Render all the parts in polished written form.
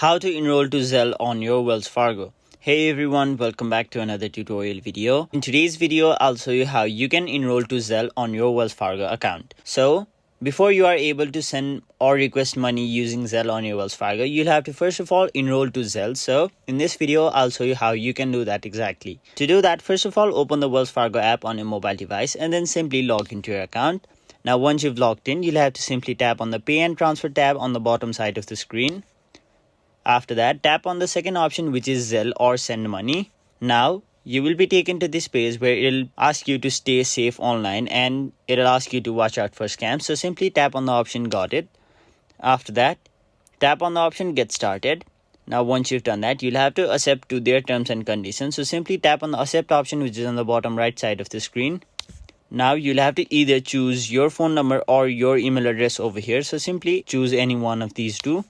How to enroll to Zelle on your Wells Fargo. Hey everyone, welcome back to another tutorial video. In today's video, I'll show you how you can enroll to Zelle on your Wells Fargo account. So, before you are able to send or request money using Zelle on your Wells Fargo, you'll have to first of all enroll to Zelle. So, in this video, I'll show you how you can do that exactly. To do that, first of all, open the Wells Fargo app on your mobile device and then simply log into your account. Now, once you've logged in, you'll have to simply tap on the Pay and Transfer tab on the bottom side of the screen. After that, tap on the second option, which is Zelle or Send Money. Now, you will be taken to this page where it'll ask you to stay safe online and it'll ask you to watch out for scams. So simply tap on the option Got It. After that, tap on the option Get Started. Now, once you've done that, you'll have to accept to their terms and conditions. So simply tap on the Accept option, which is on the bottom right side of the screen. Now, you'll have to either choose your phone number or your email address over here. So simply choose any one of these two.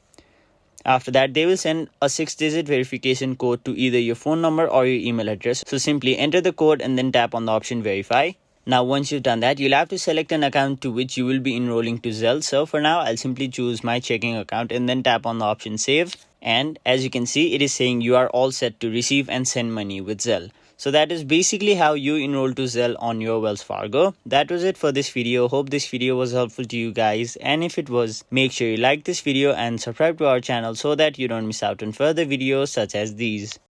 After that, they will send a 6-digit verification code to either your phone number or your email address. So simply enter the code and then tap on the option Verify. Now, once you've done that, you'll have to select an account to which you will be enrolling to Zelle. So for now, I'll simply choose my checking account and then tap on the option Save. And as you can see, it is saying you are all set to receive and send money with Zelle. So that is basically how you enroll to Zelle on your Wells Fargo. That was it for this video. Hope this video was helpful to you guys. And if it was, make sure you like this video and subscribe to our channel so that you don't miss out on further videos such as these.